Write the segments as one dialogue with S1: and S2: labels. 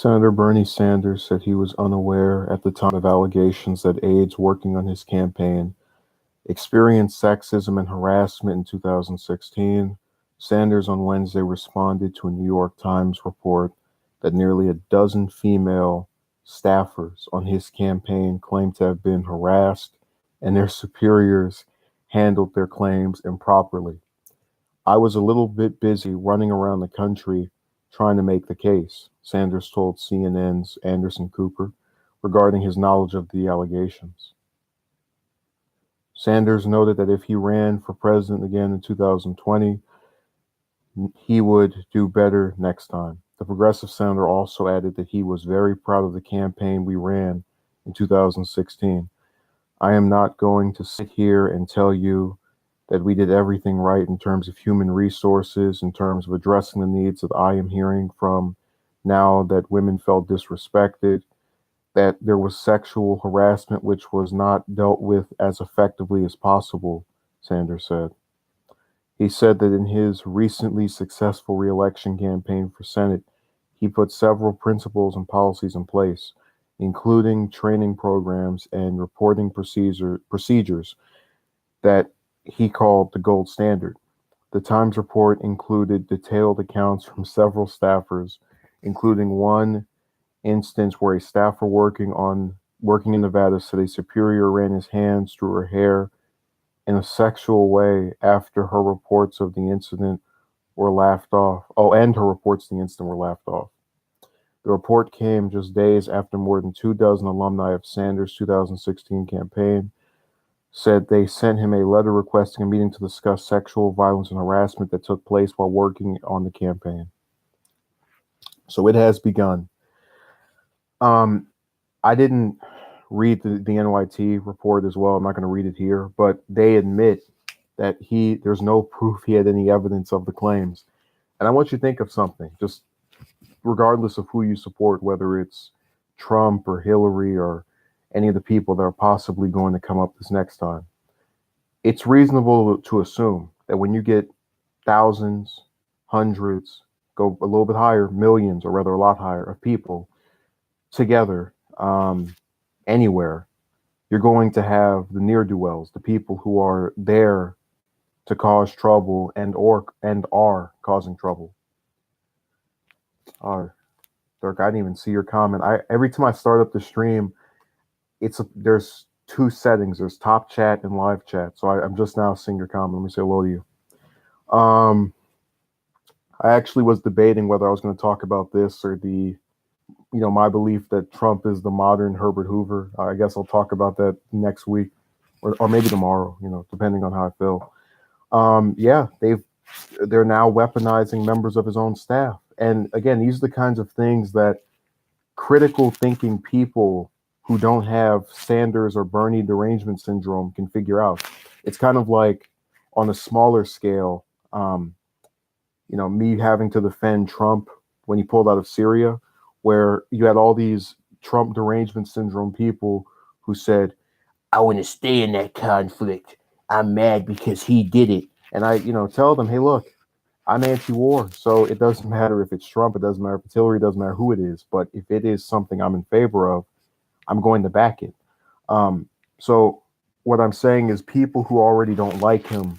S1: Senator Bernie Sanders said he was unaware at the time of allegations that aides working on his campaign experienced sexism and harassment in 2016. Sanders on Wednesday responded to a New York Times report that nearly a dozen female staffers on his campaign claimed to have been harassed and their superiors handled their claims improperly. I was a little bit busy running around the country trying to make the case, Sanders told CNN's Anderson Cooper regarding his knowledge of the allegations. Sanders noted that if he ran for president again in 2020, he would do better next time. The progressive senator also added that he was very proud of the campaign we ran in 2016. I am not going to sit here and tell you that we did everything right in terms of human resources, in terms of addressing the needs that I am hearing from now that women felt disrespected, that there was sexual harassment which was not dealt with as effectively as possible, Sanders said. He said that in his recently successful reelection campaign for Senate, he put several principles and policies in place, including training programs and reporting procedures that he called the gold standard. The Times report included detailed accounts from several staffers, including one instance where a staffer working in Nevada said a superior ran his hands through her hair in a sexual way after her reports of the incident were laughed off. Oh, and her reports of the incident were laughed off. The report came just days after more than 24 alumni of Sanders' 2016 campaign said they sent him a letter requesting a meeting to discuss sexual violence and harassment that took place while working on the campaign. So it has begun. I didn't read the NYT report as well. I'm not going to read it here, but they admit that there's no proof he had any evidence of the claims. And I want you to think of something, just regardless of who you support, whether it's Trump or Hillary or any of the people that are possibly going to come up this next time. It's reasonable to assume that when you get thousands, hundreds, go a little bit higher, millions, or rather a lot higher, of people together anywhere, you're going to have the ne'er-do-wells, the people who are there to cause trouble and are causing trouble. Dirk, I didn't even see your comment. Every time I start up the stream, there's two settings. There's top chat and live chat. So I'm just now seeing your comment. Let me say hello to you. I actually was debating whether I was going to talk about this or my belief that Trump is the modern Herbert Hoover. I guess I'll talk about that next week or maybe tomorrow, depending on how I feel. They're now weaponizing members of his own staff. And again, these are the kinds of things that critical thinking people who don't have Sanders or Bernie derangement syndrome can figure out. It's kind of like on a smaller scale, me having to defend Trump when he pulled out of Syria, where you had all these Trump derangement syndrome people who said, I want to stay in that conflict. I'm mad because he did it. And I, tell them, hey, look, I'm anti-war. So it doesn't matter if it's Trump. It doesn't matter if it's Hillary. It doesn't matter who it is. But if it is something I'm in favor of, I'm going to back it. So what I'm saying is people who already don't like him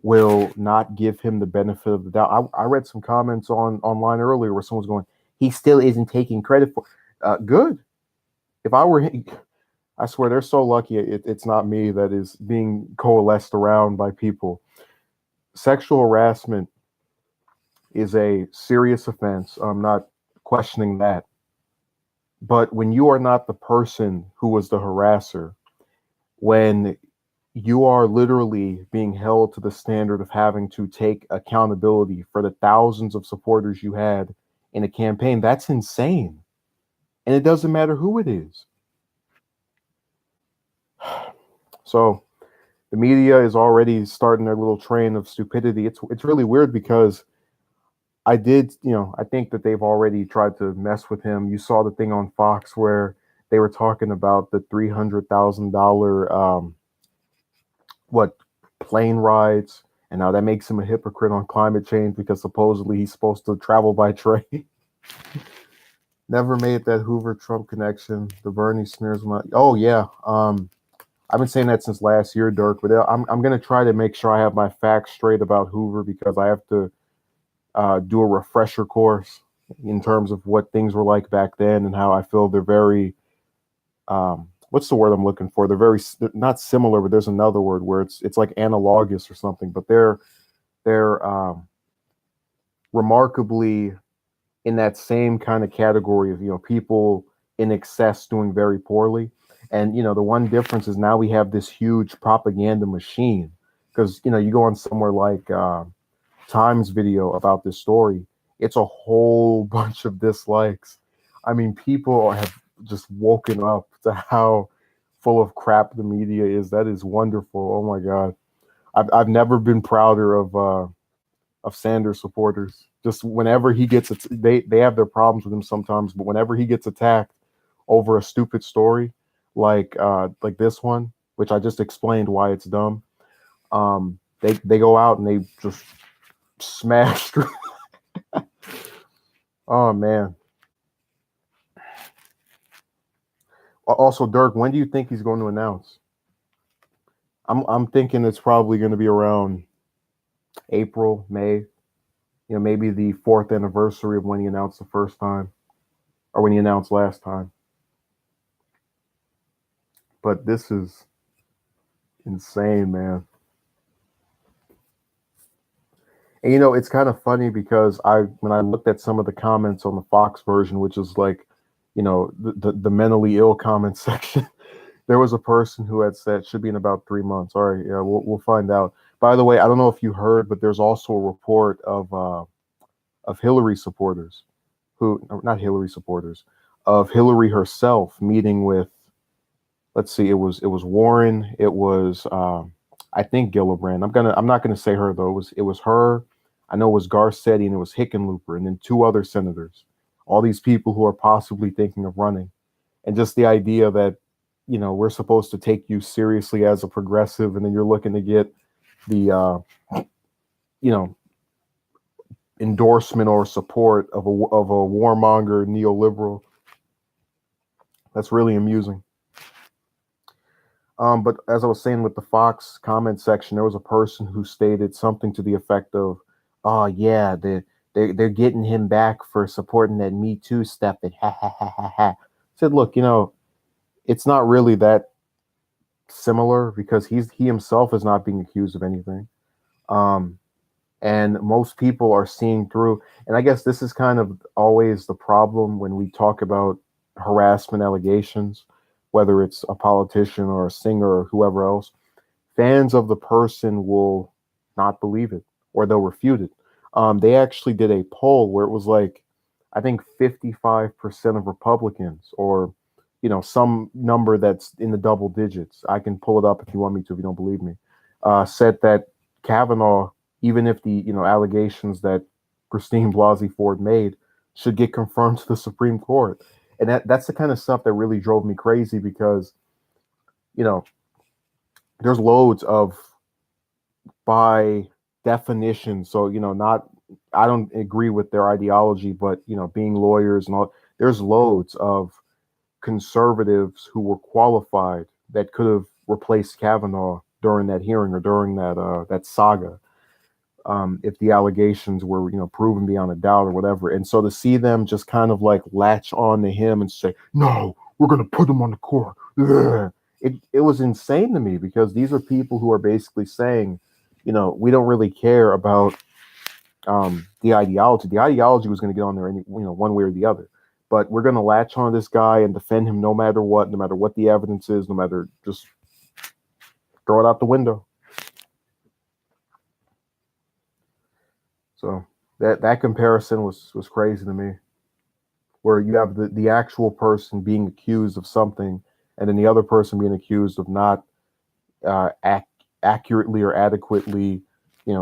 S1: will not give him the benefit of the doubt. I read some comments online earlier where someone's going, he still isn't taking credit for good. If I were him, I swear they're so lucky it's not me that is being coalesced around by people. Sexual harassment is a serious offense. I'm not questioning that. But when you are not the person who was the harasser, when you are literally being held to the standard of having to take accountability for the thousands of supporters you had in a campaign, that's insane. And it doesn't matter who it is. So the media is already starting their little train of stupidity. It's really weird because I think that they've already tried to mess with him. You saw the thing on Fox where they were talking about the $300,000 plane rides, and now that makes him a hypocrite on climate change because supposedly he's supposed to travel by train. Never made that Hoover Trump connection. The Bernie smears my. Oh yeah. I've been saying that since last year, Dirk. But I'm gonna try to make sure I have my facts straight about Hoover because I have to do a refresher course in terms of what things were like back then and how I feel they're very. What's the word I'm looking for? They're not similar, but there's another word where it's like analogous or something. But they're remarkably in that same kind of category of people in excess doing very poorly. And the one difference is now we have this huge propaganda machine because you go on somewhere like Times video about this story, it's a whole bunch of dislikes. I mean, people have just woken up to how full of crap the media is. That is wonderful. Oh my god, I've never been prouder of Sanders supporters. Just whenever he gets it, they have their problems with him sometimes, but whenever he gets attacked over a stupid story like this one, which I just explained why it's dumb, they go out and they just smash through. Oh man. Also, Dirk, when do you think he's going to announce? I'm thinking it's probably going to be around April, May. Maybe the 4th anniversary of when he announced the first time, or when he announced last time. But this is insane, man. And it's kind of funny because when I looked at some of the comments on the Fox version, which is like, the mentally ill comment section, there was a person who had said should be in about 3 months. All right, yeah, we'll find out. By the way, I don't know if you heard, but there's also a report of Hillary supporters not Hillary supporters, of Hillary herself meeting with, let's see, it was Warren, it was I think Gillibrand. I'm not gonna say her though. It was her. I know it was Garcetti and it was Hickenlooper and then 2 other senators. All these people who are possibly thinking of running, and just the idea that we're supposed to take you seriously as a progressive, and then you're looking to get the you know endorsement or support of a warmonger neoliberal. That's really amusing. But as I was saying with the Fox comment section, there was a person who stated something to the effect of, "Oh yeah, they're getting him back for supporting that Me Too stuff." And ha ha ha ha ha. Said, look, it's not really that similar because he himself is not being accused of anything. Um, and most people are seeing through. And I guess this is kind of always the problem when we talk about harassment allegations, whether it's a politician or a singer or whoever else. Fans of the person will not believe it or they'll refute it. They actually did a poll where it was like, I think 55% of Republicans, or some number that's in the double digits. I can pull it up if you want me to, if you don't believe me. Said that Kavanaugh, even if the allegations that Christine Blasey Ford made should get confirmed to the Supreme Court, and that's the kind of stuff that really drove me crazy because you know there's loads of, by definition, so not, I don't agree with their ideology, but being lawyers and all, there's loads of conservatives who were qualified that could have replaced Kavanaugh during that hearing or during that saga, if the allegations were proven beyond a doubt or whatever. And so to see them just kind of like latch on to him and say, "No, we're gonna put him on the court," it was insane to me because these are people who are basically saying, we don't really care about the ideology. The ideology was going to get on there any one way or the other, but we're going to latch on to this guy and defend him no matter what the evidence is, no matter, just throw it out the window. So that comparison was crazy to me, where you have the actual person being accused of something, and then the other person being accused of not accurately or adequately,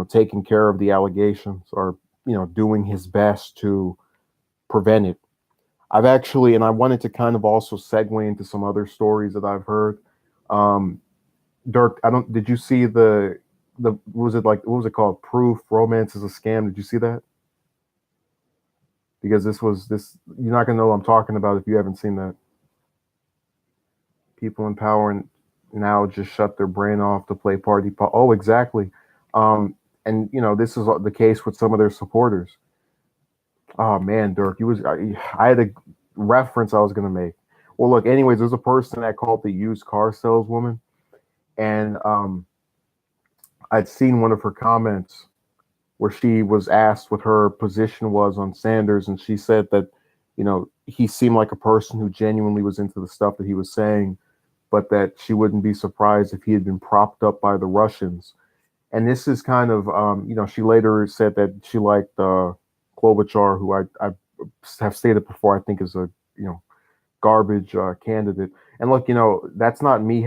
S1: taking care of the allegations, or doing his best to prevent it. I've actually, and I wanted to kind of also segue into some other stories that I've heard. Dirk, did you see what was it called? Proof Romance is a Scam. Did you see that? because this. You're not gonna know what I'm talking about if you haven't seen that. People in power and now just shut their brain off to play Oh, exactly. Um, and this is the case with some of their supporters. Oh man, Dirk, I had a reference I was gonna make. Well, look, anyways, there's a person that called the used car saleswoman, and I'd seen one of her comments where she was asked what her position was on Sanders, and she said that, he seemed like a person who genuinely was into the stuff that he was saying, but that she wouldn't be surprised if he had been propped up by the Russians. And this is kind of, she later said that she liked Klobuchar, who I have stated before, I think is a, garbage candidate. And look, that's not me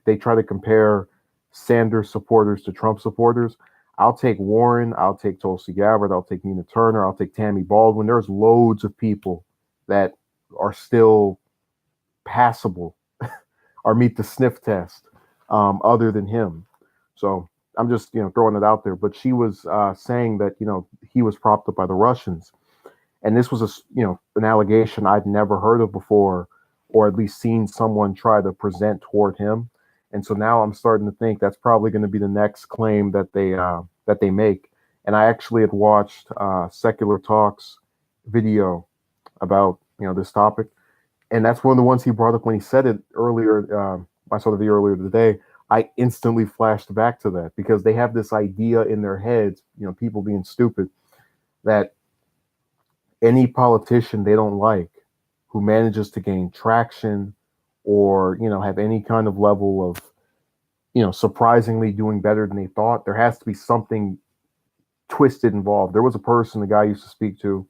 S1: they try to compare Sanders supporters to Trump supporters. I'll take Warren, I'll take Tulsi Gabbard, I'll take Nina Turner, I'll take Tammy Baldwin. There's loads of people that are still passable or meet the sniff test, other than him. So I'm just, throwing it out there. But she was saying that, he was propped up by the Russians. And this was an allegation I'd never heard of before, or at least seen someone try to present toward him. And so now I'm starting to think that's probably going to be the next claim that they make. And I actually had watched Secular Talk's video about this topic, and that's one of the ones he brought up when he said it earlier. I saw the video earlier today. I instantly flashed back to that because they have this idea in their heads, people being stupid, that any politician they don't like who manages to gain traction or have any kind of level of surprisingly doing better than they thought, there has to be something twisted involved. There was a person the guy used to speak to.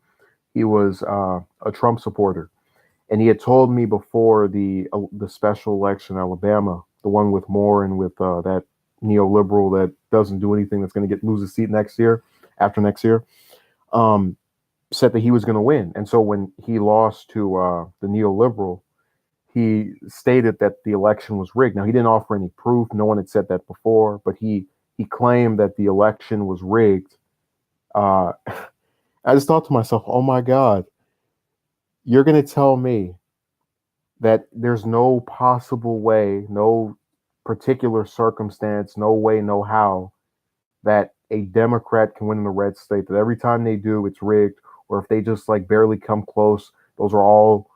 S1: He was a Trump supporter, and he had told me before the special election in Alabama, the one with Moore and with that neoliberal that doesn't do anything, that's going to lose his seat after next year, said that he was going to win. And so when he lost to the neoliberal, he stated that the election was rigged. Now, he didn't offer any proof. No one had said that before, but he claimed that the election was rigged. I just thought to myself, oh my God, you're going to tell me that there's no possible way, no particular circumstance, no way, no how, that a Democrat can win in the red state, that every time they do, it's rigged, or if they just barely come close, those are all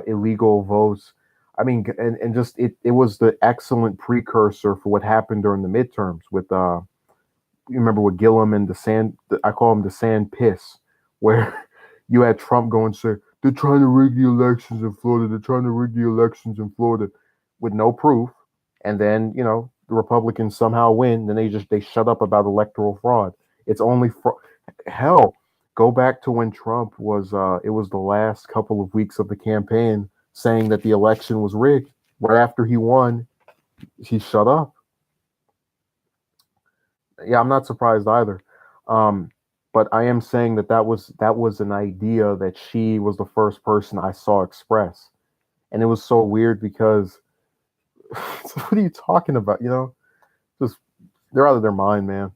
S1: illegal votes. I mean, and just it was the excellent precursor for what happened during the midterms with you remember with Gillum and I call him the sand piss, where you had Trump going, say, they're trying to rig the elections in Florida. They're trying to rig the elections in Florida with no proof. And then, the Republicans somehow win. Then they shut up about electoral fraud. It's only hell. Go back to when Trump was, it was the last couple of weeks of the campaign saying that the election was rigged. Right after he won, he shut up. Yeah, I'm not surprised either. But I am saying that was an idea that she was the first person I saw express. And it was so weird because what are you talking about? Just they're out of their mind, man.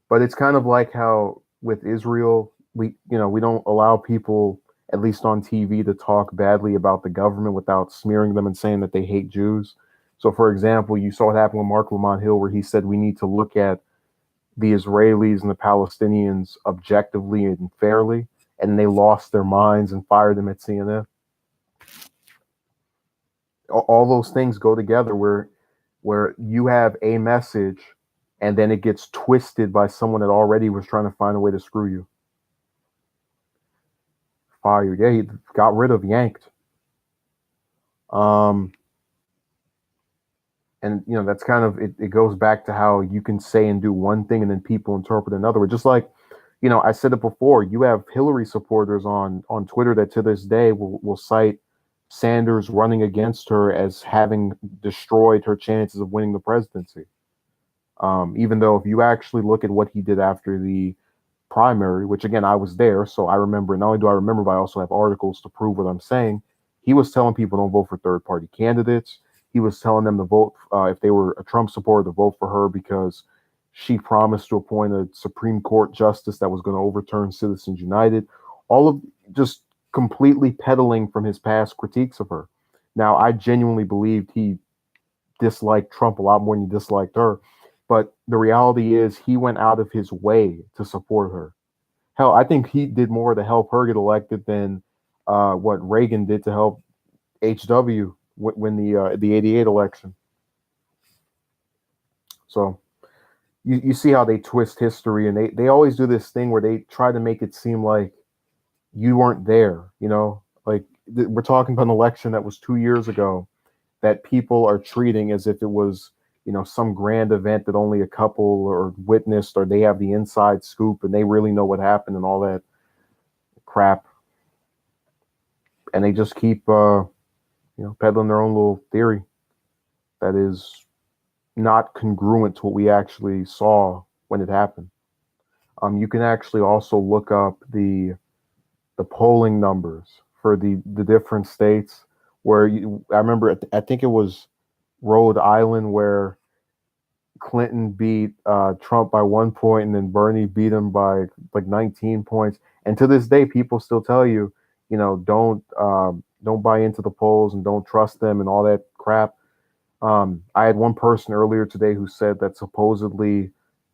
S1: But it's kind of like how with Israel, we don't allow people, at least on TV, to talk badly about the government without smearing them and saying that they hate Jews. So, for example, you saw what happened with Mark Lamont Hill, where he said we need to look at the Israelis and the Palestinians objectively and fairly, and they lost their minds and fired him at CNN. All those things go together where you have a message and then it gets twisted by someone that already was trying to find a way to screw you. Fired. Yeah, he got rid of, yanked. And that's kind of it goes back to how you can say and do one thing and then people interpret another way. Just like, I said it before, you have Hillary supporters on Twitter that to this day will cite Sanders running against her as having destroyed her chances of winning the presidency. Even though if you actually look at what he did after the primary, which again, I was there, so I remember, not only do I remember, but I also have articles to prove what I'm saying. He was telling people don't vote for third party candidates. He was telling them to vote, if they were a Trump supporter, to vote for her because She promised to appoint a Supreme Court justice that was going to overturn Citizens United. All of just completely peddling from his past critiques of her. Now, I genuinely believed he disliked Trump a lot more than he disliked her. But the reality is, he went out of his way to support her. Hell, I think he did more to help her get elected than what Reagan did to help HW win the '88 election. So you see how they twist history, and they always do this thing where they try to make it seem like you weren't there. Like we're talking about an election that was 2 years ago that people are treating as if it was some grand event that only a couple or witnessed, or they have the inside scoop and they really know what happened and all that crap. And they just keep peddling their own little theory that is not congruent to what we actually saw when it happened. You can actually also look up the polling numbers for the different states where I remember, I think it was Rhode Island, where Clinton beat Trump by 1 point, and then Bernie beat him by like 19 points. And to this day, people still tell you, don't buy into the polls and don't trust them and all that crap. I had one person earlier today who said that supposedly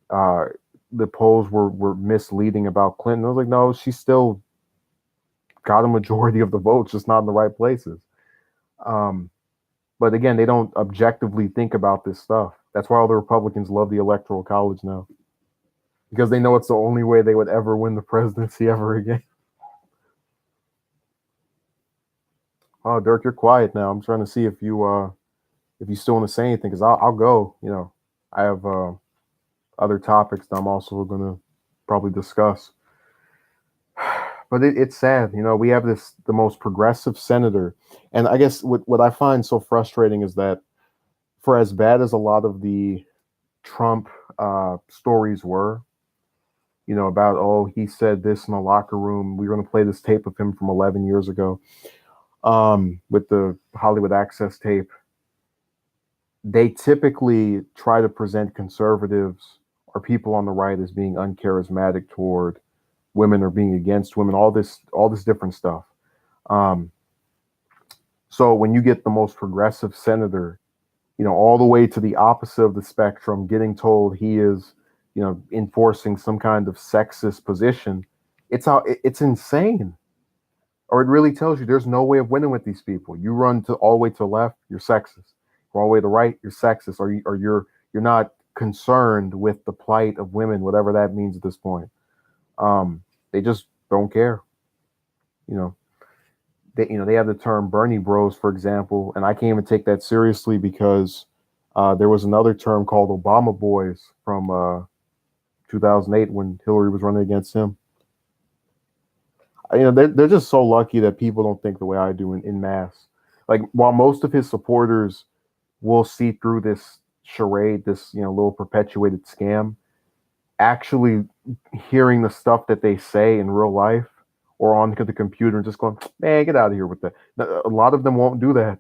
S1: the polls were misleading about Clinton. I was like, no, she still got a majority of the votes, just not in the right places. But again, they don't objectively think about this stuff. That's why all the Republicans love the Electoral College now, because they know it's the only way they would ever win the presidency ever again. Oh, Dirk, you're quiet now. I'm trying to see if you still want to say anything, because I'll go. I have other topics that I'm also going to probably discuss. But it's sad. We have the most progressive senator. And I guess what I find so frustrating is that, for as bad as a lot of the Trump stories were, about, oh, he said this in the locker room. We're going to play this tape of him from 11 years ago with the Hollywood Access tape. They typically try to present conservatives or people on the right as being uncharismatic toward women or being against women, all this different stuff. So when you get the most progressive senator, all the way to the opposite of the spectrum, getting told he is, enforcing some kind of sexist position, it's insane. Or it really tells you there's no way of winning with these people. You run all the way to the left, you're sexist. All the way to the right, you're sexist, or you're not concerned with the plight of women, whatever that means at this point. They just don't care. They have the term Bernie Bros, for example, and I can't even take that seriously because there was another term called Obama Boys from 2008 when Hillary was running against him. They're just so lucky that people don't think the way I do in mass. Like, while most of his supporters will see through this charade, this little perpetuated scam, actually hearing the stuff that they say in real life or on the computer and just going, man, get out of here with that. A lot of them won't do that.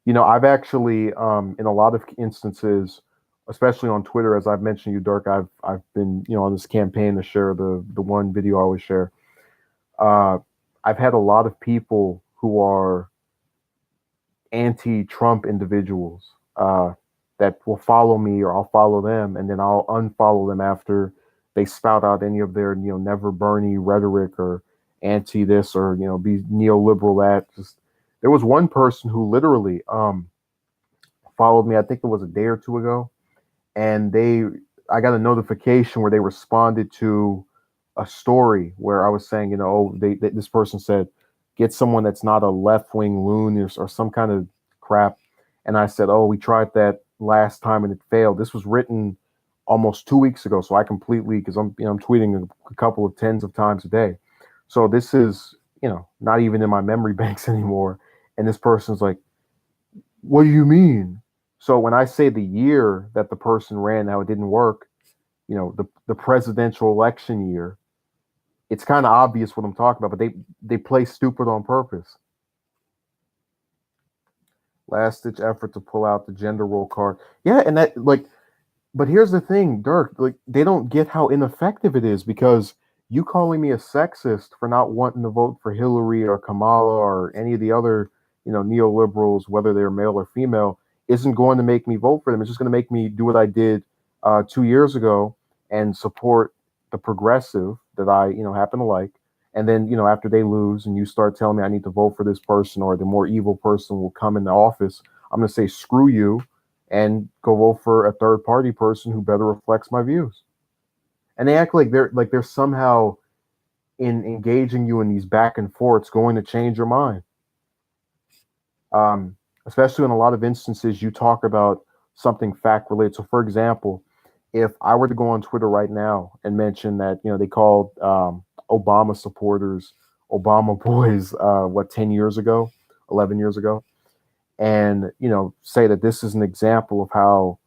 S1: I've actually, in a lot of instances, especially on Twitter, as I've mentioned you, Dirk, I've been, on this campaign to share the one video I always share. I've had a lot of people who are anti-Trump individuals that will follow me, or I'll follow them, and then I'll unfollow them after they spout out any of their, never Bernie rhetoric or anti this or, be neoliberal that. There was one person who literally followed me, I think it was a day or two ago, and I got a notification where they responded to a story where I was saying, this person said, get someone that's not a left-wing loon or some kind of crap. And I said, oh, we tried that last time and it failed. This was written almost 2 weeks ago. So I completely, because I'm tweeting a couple of tens of times a day. So this is, not even in my memory banks anymore. And this person's like, what do you mean? So when I say the year that the person ran, how it didn't work, the presidential election year, it's kind of obvious what I'm talking about, but they play stupid on purpose. Last ditch effort to pull out the gender role card. Yeah, and that, like, But here's the thing, Dirk, like they don't get how ineffective it is because you calling me a sexist for not wanting to vote for Hillary or Kamala or any of the other, neoliberals, whether they're male or female, isn't going to make me vote for them. It's just going to make me do what I did 2 years ago and support the progressive that I, happen to like. And then, after they lose and you start telling me I need to vote for this person or the more evil person will come in the office, I'm going to say, screw you and go vote for a third party person who better reflects my views. And they act like they're somehow in engaging you in these back and forths going to change your mind. Especially in a lot of instances, you talk about something fact related. So, for example, if I were to go on Twitter right now and mention that they called Obama supporters Obama boys, 10 years ago, 11 years ago, and say that this is an example of how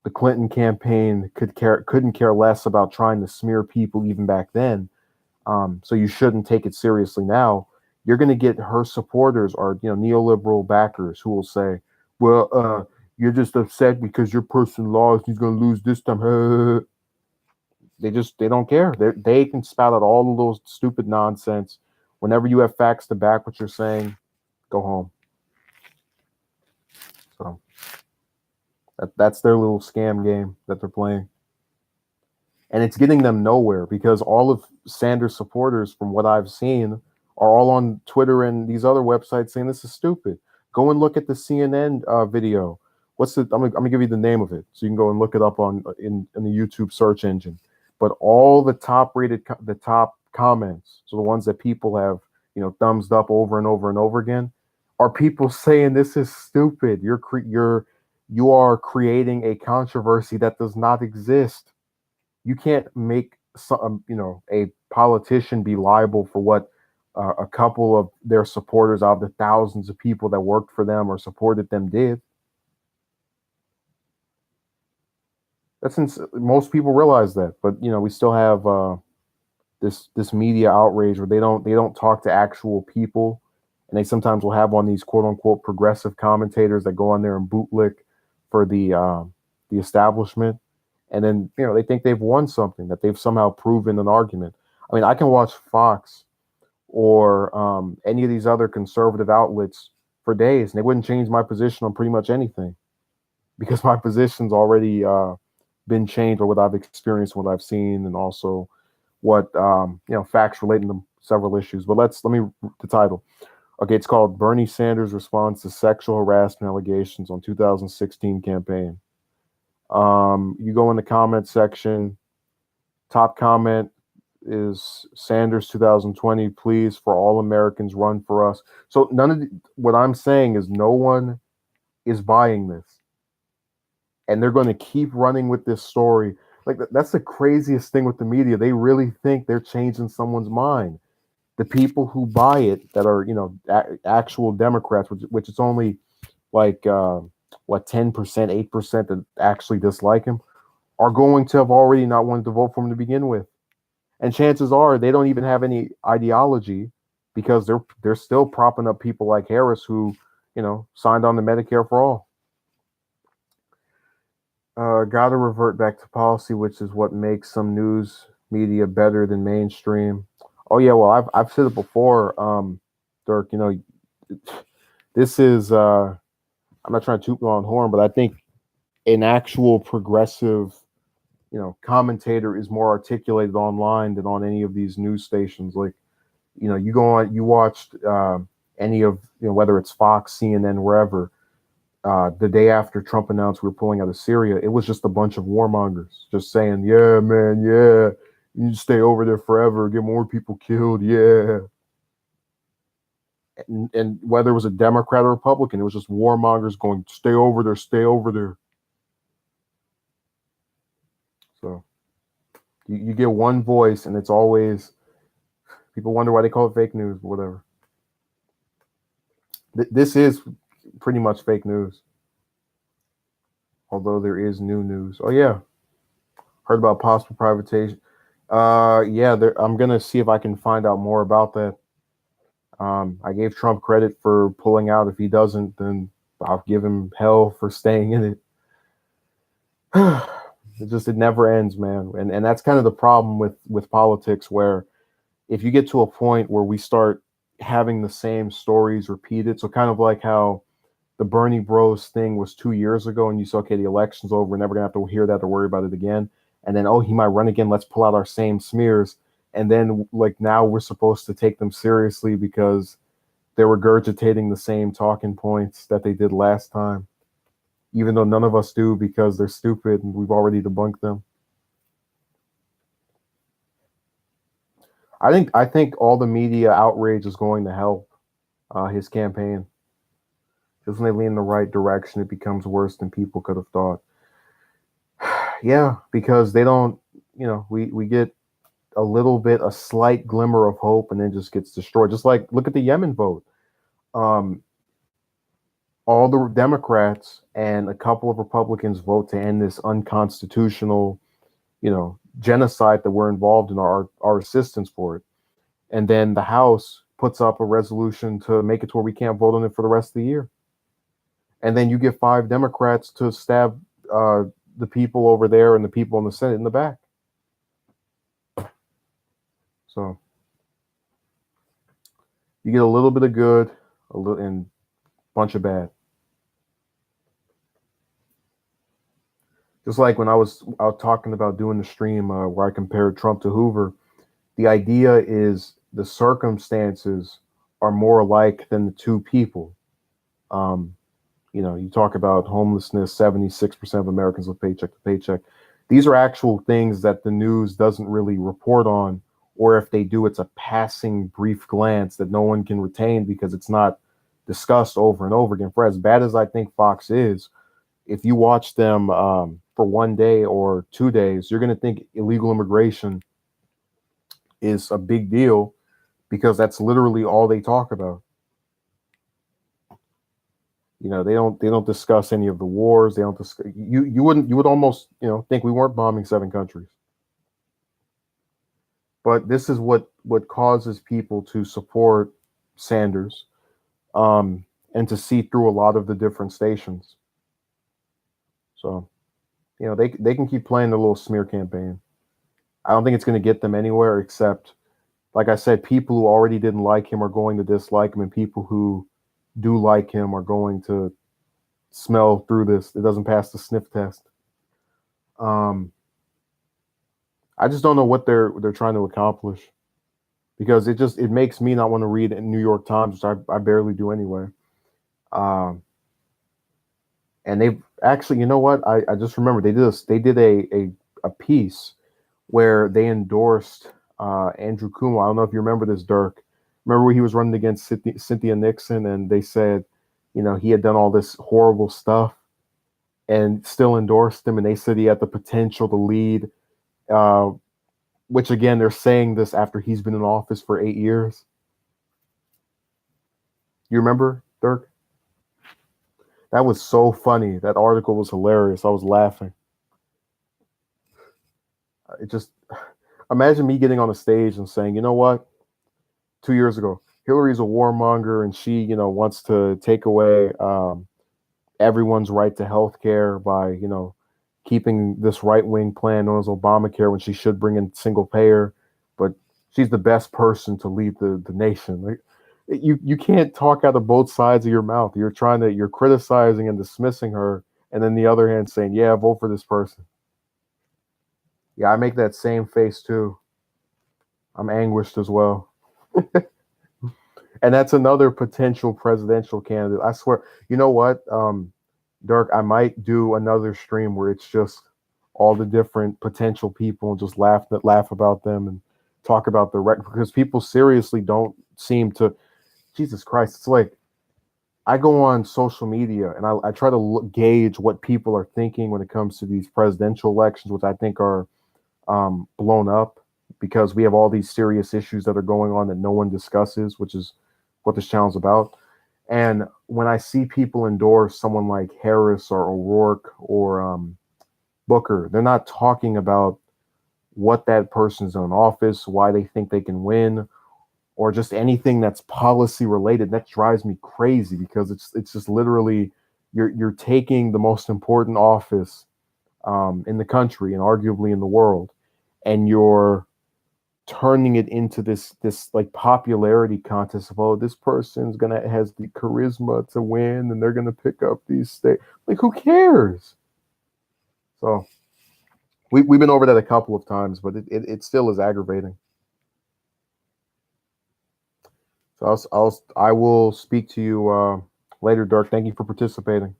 S1: the Clinton campaign couldn't care less about trying to smear people even back then. So you shouldn't take it seriously now. You're going to get her supporters or neoliberal backers who will say, "Well, you're just upset because your person lost. He's going to lose this time." They don't care. They can spout out all of those stupid nonsense. Whenever you have facts to back what you're saying, go home. So that's their little scam game that they're playing. And it's getting them nowhere because all of Sanders supporters, from what I've seen, are all on Twitter and these other websites saying this is stupid. Go and look at the CNN video. What's the? I'm gonna give you the name of it so you can go and look it up in the YouTube search engine. But all the the top comments, so the ones that people have thumbs up over and over and over again, are people saying this is stupid. You are creating a controversy that does not exist. You can't make a politician be liable for what a couple of their supporters out of the thousands of people that worked for them or supported them did. Most people realize that, but we still have this media outrage where they don't talk to actual people, and they sometimes will have on these quote unquote progressive commentators that go on there and bootlick for the establishment, and then they think they've won something, that they've somehow proven an argument. I mean, I can watch Fox or any of these other conservative outlets for days, and they wouldn't change my position on pretty much anything because my position's already been changed, or what I've experienced, what I've seen, and also what facts relating to several issues. But let me the title. Okay, it's called Bernie Sanders Responds to Sexual Harassment Allegations on 2016 Campaign. You go in the comment section. Top comment is Sanders 2020. Please, for all Americans, run for us. So what I'm saying is no one is buying this, and they're going to keep running with this story. Like that's the craziest thing with the media. They really think they're changing someone's mind. The people who buy it, that are actual Democrats, which it's only like 10%, 8% that actually dislike him, are going to have already not wanted to vote for him to begin with. And chances are they don't even have any ideology because they're still propping up people like Harris who signed on to Medicare for all. Got to revert back to policy, which is what makes some news media better than mainstream. Oh yeah, well I've said it before, Dirk. This is I'm not trying to toot my own horn, but I think an actual progressive, commentator is more articulated online than on any of these news stations. Like, you go on, you watched any of whether it's Fox, CNN, wherever. The day after Trump announced we were pulling out of Syria, it was just a bunch of warmongers just saying, "Yeah, man, yeah, you need to stay over there forever, get more people killed, yeah." And whether it was a Democrat or Republican, it was just warmongers going, "Stay over there, stay over there." So you get one voice, and it's always people wonder why they call it fake news, but whatever. This is pretty much fake news. Although there is new news. Oh yeah, heard about possible privatization. Yeah, I'm gonna see if I can find out more about that. I gave Trump credit for pulling out. If he doesn't, then I'll give him hell for staying in it. it never ends, man. And that's kind of the problem with politics, where if you get to a point where we start having the same stories repeated, so kind of like how the Bernie Bros thing was 2 years ago, and you said, okay, the election's over, we're never gonna have to hear that or worry about it again. And then, oh, he might run again. Let's pull out our same smears. And then, like, now we're supposed to take them seriously because they're regurgitating the same talking points that they did last time, even though none of us do because they're stupid and we've already debunked them. I think all the media outrage is going to help his campaign. Just when they lean in the right direction, it becomes worse than people could have thought. Yeah, because they don't, we get a little bit, a slight glimmer of hope, and then just gets destroyed. Just like, look at the Yemen vote. Um, all the Democrats and a couple of Republicans vote to end this unconstitutional, genocide that we're involved in, our assistance for it. And then the House puts up a resolution to make it to where we can't vote on it for the rest of the year. And then you get 5 Democrats to stab the people over there and the people in the Senate in the back. So you get a little bit of good, a little, and a bunch of bad. Just like when I was out talking about doing the stream where I compared Trump to Hoover, the idea is the circumstances are more alike than the two people. Um, you talk about homelessness, 76% of Americans live paycheck to paycheck. These are actual things that the news doesn't really report on, or if they do, it's a passing brief glance that no one can retain because it's not discussed over and over again. For as bad as I think Fox is, if you watch them for 1 day or 2 days, you're going to think illegal immigration is a big deal because that's literally all they talk about. They don't discuss any of the wars. They don't discuss, you would almost think we weren't bombing 7 countries. But this is what causes people to support Sanders, and to see through a lot of the different stations. So they can keep playing the little smear campaign. I don't think it's going to get them anywhere, except, like I said, people who already didn't like him are going to dislike him, and people who do like him are going to smell through this. It doesn't pass the sniff test. I just don't know what they're trying to accomplish, because it makes me not want to read in New York Times, which I barely do anyway. And they've actually, you know what? I just remember they did a piece where they endorsed Andrew Cuomo. I don't know if you remember this, Dirk. Remember when he was running against Cynthia Nixon, and they said, he had done all this horrible stuff and still endorsed him, and they said he had the potential to lead, which again, they're saying this after he's been in office for 8 years. You remember, Dirk? That was so funny. That article was hilarious. I was laughing. It just, imagine me getting on a stage and saying, you know what? 2 years ago, Hillary's a warmonger, and she, wants to take away everyone's right to health care by, keeping this right-wing plan known as Obamacare, when she should bring in single payer. But she's the best person to lead the nation. Like, you can't talk out of both sides of your mouth. You're criticizing and dismissing her, and then the other hand saying, yeah, vote for this person. Yeah, I make that same face too. I'm anguished as well. And that's another potential presidential candidate. I swear. You know what, Dirk? I might do another stream where it's just all the different potential people and just laugh about them and talk about the record, because people seriously don't seem to. Jesus Christ! It's like I go on social media and I try to gauge what people are thinking when it comes to these presidential elections, which I think are blown up because we have all these serious issues that are going on that no one discusses, which is what this channel is about. And when I see people endorse someone like Harris or O'Rourke or Booker, they're not talking about what that person's in office, why they think they can win, or just anything that's policy related. That drives me crazy, because it's just literally you're taking the most important office in the country and arguably in the world, and you're turning it into this like popularity contest of, oh, this person's gonna has the charisma to win and they're gonna pick up these states. Like, who cares? So we've been over that a couple of times, but it still is aggravating. So I will speak to you later, Dirk. Thank you for participating.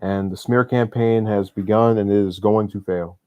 S1: And the smear campaign has begun and it is going to fail.